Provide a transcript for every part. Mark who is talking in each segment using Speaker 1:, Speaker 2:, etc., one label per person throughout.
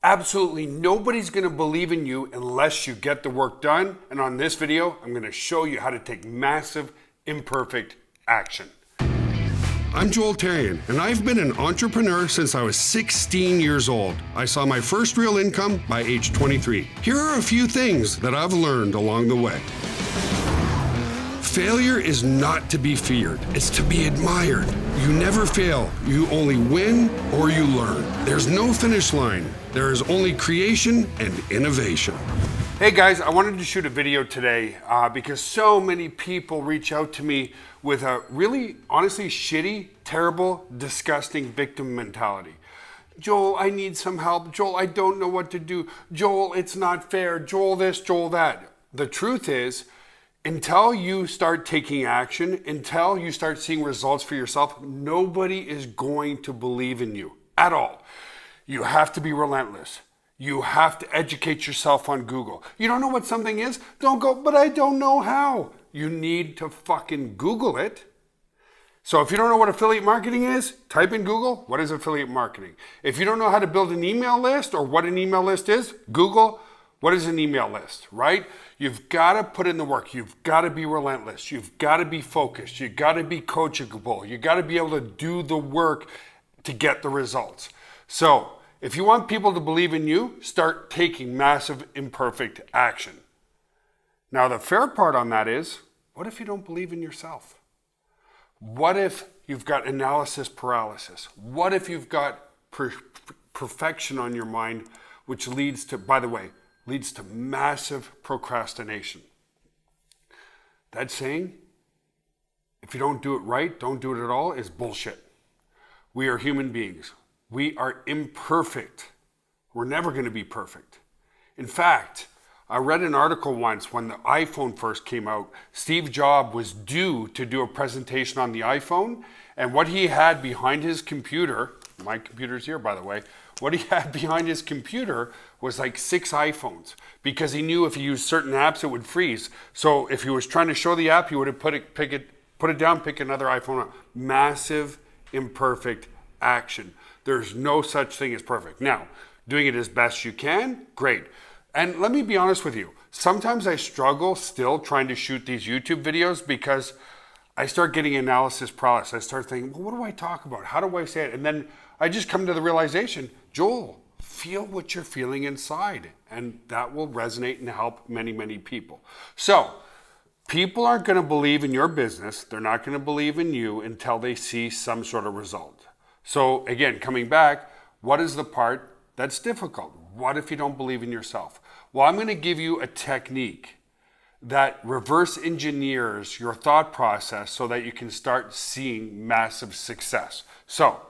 Speaker 1: Absolutely nobody's going to believe in you unless you get the work done. And on this video, I'm going to show you how to take massive, imperfect action. I'm Joel Therien, and I've been an entrepreneur since I was 16 years old. I saw my first real income by age 23. Here are a few things that I've learned along the way. Failure is not to be feared, it's to be admired. You never fail, you only win or you learn. There's no finish line, there is only creation and innovation. Hey guys, I wanted to shoot a video today because so many people reach out to me with a really, honestly, shitty, terrible, disgusting victim mentality. Joel, I need some help. Joel, I don't know what to do. Joel, it's not fair. Joel this, Joel that. The truth is, until you start taking action, until you start seeing results for yourself, nobody is going to believe in you at all. You have to be relentless. You have to educate yourself on Google. You don't know what something is? Don't go, but I don't know how. You need to fucking Google it. So if you don't know what affiliate marketing is, type in Google, what is affiliate marketing? If you don't know how to build an email list or what an email list is, Google, what is an email list, right? You've got to put in the work. You've got to be relentless. You've got to be focused. You've got to be coachable. You've got to be able to do the work to get the results. So if you want people to believe in you, start taking massive, imperfect action. Now, the fair part on that is, what if you don't believe in yourself? What if you've got analysis paralysis? What if you've got perfection on your mind, which leads to, by the way, leads to massive procrastination? That saying, if you don't do it right, don't do it at all, is bullshit. We are human beings. We are imperfect. We're never going to be perfect. In fact, I read an article once when the iPhone first came out. Steve Jobs was due to do a presentation on the iPhone, and what he had behind his computer, my computer's here by the way, what he had behind his computer was like 6 iPhones, because he knew if he used certain apps it would freeze. So if he was trying to show the app, he would have put it down, pick another iPhone up. Massive, imperfect action. There's no such thing as perfect. Now, doing it as best you can, great. And let me be honest with you. Sometimes I struggle still trying to shoot these YouTube videos because I start getting analysis paralysis. I start thinking, well, what do I talk about? How do I say it? And then I just come to the realization, Joel, feel what you're feeling inside. And that will resonate and help many, many people. So people aren't going to believe in your business. They're not going to believe in you until they see some sort of result. So again, coming back, what is the part that's difficult? What if you don't believe in yourself? Well, I'm going to give you a technique that reverse engineers your thought process so that you can start seeing massive success. So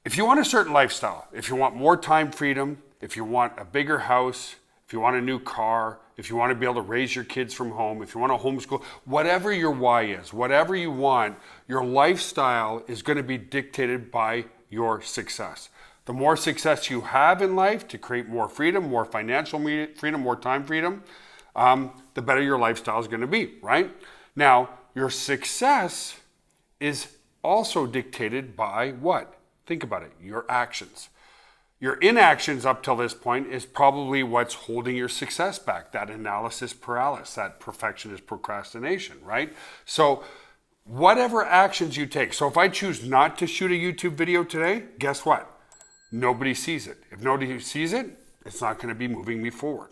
Speaker 1: if you want a certain lifestyle, if you want more time freedom, if you want a bigger house, if you want a new car, if you want to be able to raise your kids from home, if you want to homeschool, whatever your why is, whatever you want, your lifestyle is going to be dictated by your success. The more success you have in life to create more freedom, more financial freedom, more time freedom, the better your lifestyle is going to be, right? Now, your success is also dictated by what? Think about it, your actions. Your inactions up till this point is probably what's holding your success back, that analysis paralysis, that perfectionist procrastination, right? So whatever actions you take, so if I choose not to shoot a YouTube video today, guess what? Nobody sees it. If nobody sees it, it's not going to be moving me forward.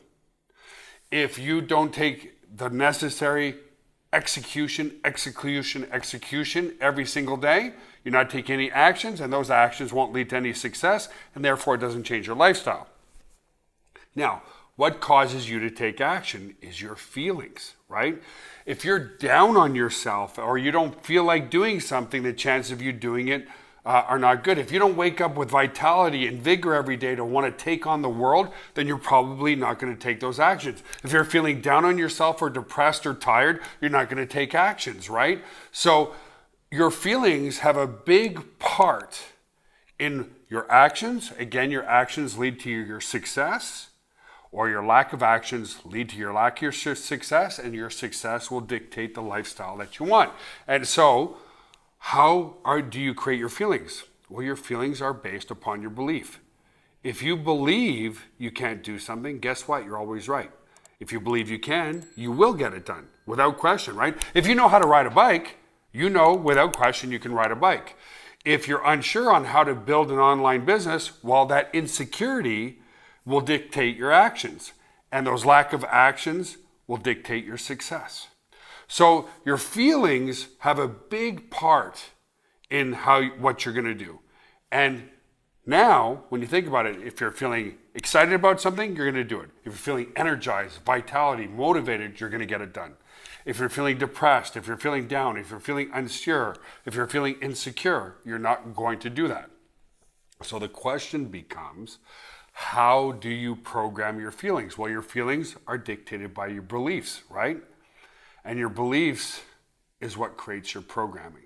Speaker 1: If you don't take the necessary execution every single day, you're not taking any actions, and those actions won't lead to any success, and therefore it doesn't change your lifestyle. Now, what causes you to take action is your feelings, right? If you're down on yourself or you don't feel like doing something, the chances of you doing it are not good. If you don't wake up with vitality and vigor every day to want to take on the world, then you're probably not going to take those actions. If you're feeling down on yourself or depressed or tired, you're not going to take actions, right? So your feelings have a big part in your actions. Again, your actions lead to your success, or your lack of actions lead to your lack of your success, and your success will dictate the lifestyle that you want. And so do you create your feelings? Well, your feelings are based upon your belief. If you believe you can't do something, guess what? You're always right. If you believe you can, you will get it done without question, right? If you know how to ride a bike, you know without question you can ride a bike. If you're unsure on how to build an online business, well, that insecurity will dictate your actions. And those lack of actions will dictate your success. So your feelings have a big part in what you're going to do. And now, when you think about it, if you're feeling excited about something, you're going to do it. If you're feeling energized, vitality, motivated, you're going to get it done. If you're feeling depressed, if you're feeling down, if you're feeling unsure, if you're feeling insecure, you're not going to do that. So the question becomes, how do you program your feelings? Well, your feelings are dictated by your beliefs, right? And your beliefs is what creates your programming.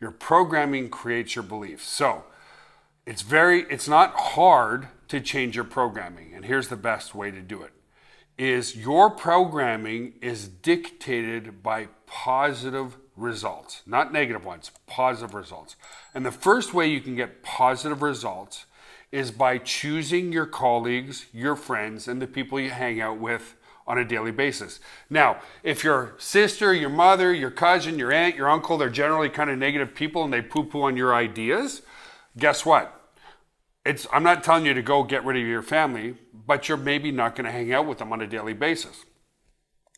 Speaker 1: Your programming creates your beliefs. So it's not hard to change your programming. And here's the best way to do it. Is your programming is dictated by positive results, not negative ones, positive results. And the first way you can get positive results is by choosing your colleagues, your friends, and the people you hang out with on a daily basis. Now, if your sister, your mother, your cousin, your aunt, your uncle, they're generally kind of negative people and they poo-poo on your ideas, guess what? I'm not telling you to go get rid of your family, but you're maybe not going to hang out with them on a daily basis.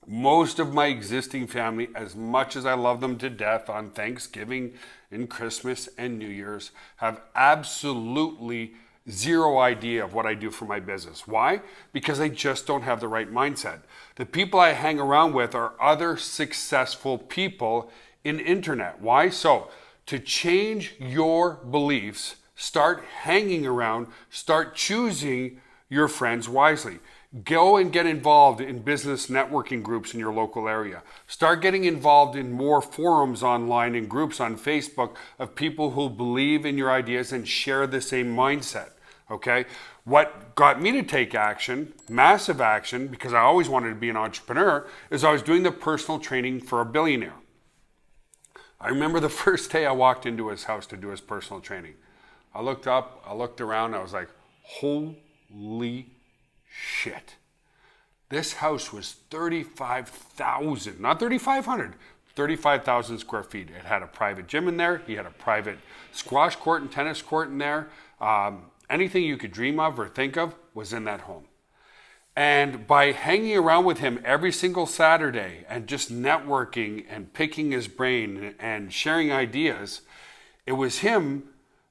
Speaker 1: Most of my existing family, as much as I love them to death on Thanksgiving and Christmas and New Year's, have absolutely zero idea of what I do for my business. Why? Because they just don't have the right mindset. The people I hang around with are other successful people in internet. Why? So, to change your beliefs, start hanging around, start choosing your friends wisely. Go and get involved in business networking groups in your local area. Start getting involved in more forums online and groups on Facebook of people who believe in your ideas and share the same mindset. Okay? What got me to take action, massive action, because I always wanted to be an entrepreneur, is I was doing the personal training for a billionaire. I remember the first day I walked into his house to do his personal training. I looked up, I looked around, I was like, holy shit. This house was 35,000, not 3,500, 35,000 square feet. It had a private gym in there. He had a private squash court and tennis court in there. Anything you could dream of or think of was in that home. And by hanging around with him every single Saturday and just networking and picking his brain and sharing ideas, it was him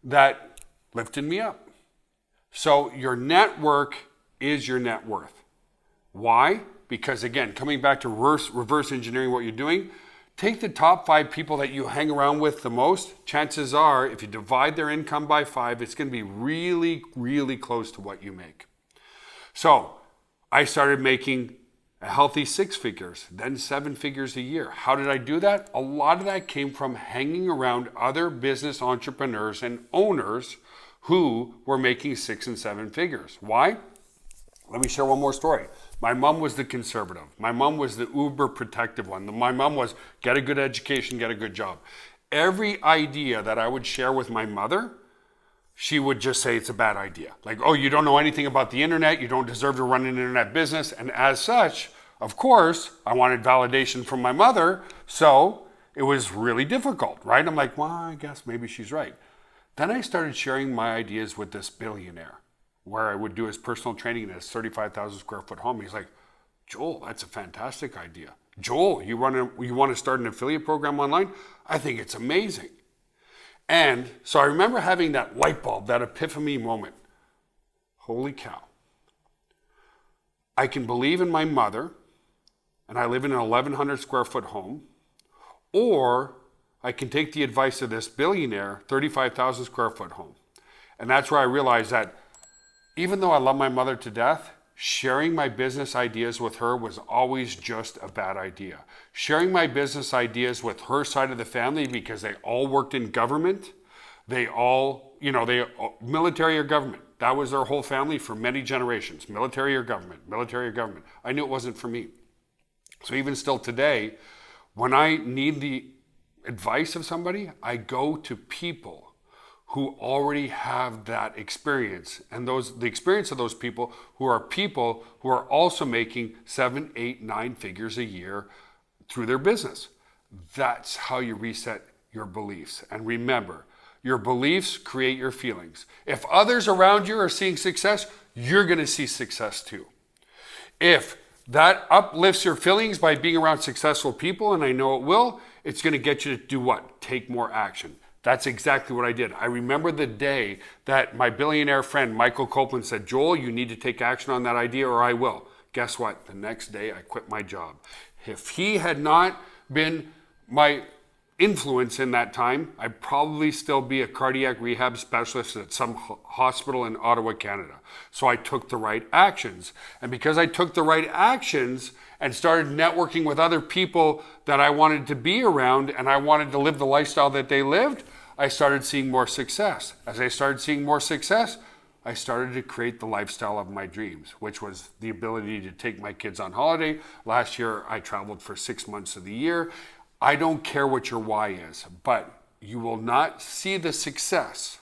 Speaker 1: that lifted me up. So your network is your net worth. Why? Because again, coming back to reverse engineering what you're doing, take the top 5 people that you hang around with the most. Chances are, if you divide their income by 5, it's going to be really, really close to what you make. So I started making a healthy 6 figures, then 7 figures a year. How did I do that? A lot of that came from hanging around other business entrepreneurs and owners who were making 6 and 7 figures. Why? Let me share one more story. My mom was the conservative. My mom was the uber protective one. My mom was get a good education, get a good job. Every idea that I would share with my mother, she would just say it's a bad idea. Like, oh, you don't know anything about the internet. You don't deserve to run an internet business. And as such, of course, I wanted validation from my mother. So it was really difficult, right? I'm like, well, I guess maybe she's right. Then I started sharing my ideas with this billionaire, where I would do his personal training in his 35,000 square foot home. He's like, Joel, that's a fantastic idea. Joel, you want to start an affiliate program online? I think it's amazing. And so I remember having that light bulb, that epiphany moment. Holy cow. I can believe in my mother, and I live in an 1,100 square foot home, or I can take the advice of this billionaire, 35,000 square foot home. And that's where I realized that even though I love my mother to death, sharing my business ideas with her was always just a bad idea. Sharing my business ideas with her side of the family, because they all worked in government, military or government. That was their whole family for many generations. Military or government, military or government. I knew it wasn't for me. So even still today, when I need the advice of somebody, I go to people who already have that experience, and the experience of those people who are also making 7, 8, 9 figures a year through their business. That's how you reset your beliefs. And remember, your beliefs create your feelings. If others around you are seeing success, you're going to see success too. If that uplifts your feelings by being around successful people, and I know it will, it's going to get you to do what? Take more action. That's exactly what I did. I remember the day that my billionaire friend Michael Copeland said, Joel, you need to take action on that idea or I will. Guess what? The next day I quit my job. If he had not been my influence in that time, I'd probably still be a cardiac rehab specialist at some hospital in Ottawa, Canada. So I took the right actions. And because I took the right actions and started networking with other people that I wanted to be around and I wanted to live the lifestyle that they lived, I started seeing more success. As I started seeing more success, I started to create the lifestyle of my dreams, which was the ability to take my kids on holiday. Last year, I traveled for 6 months of the year. I don't care what your why is, but you will not see the success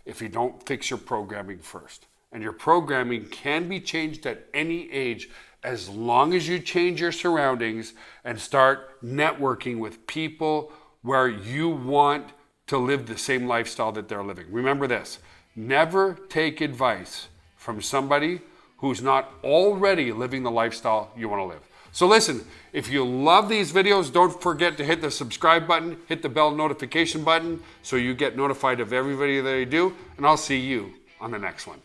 Speaker 1: if you don't fix your programming first. And your programming can be changed at any age as long as you change your surroundings and start networking with people where you want to live the same lifestyle that they're living. Remember this, never take advice from somebody who's not already living the lifestyle you want to live. So listen, if you love these videos, don't forget to hit the subscribe button, hit the bell notification button so you get notified of every video that I do, and I'll see you on the next one.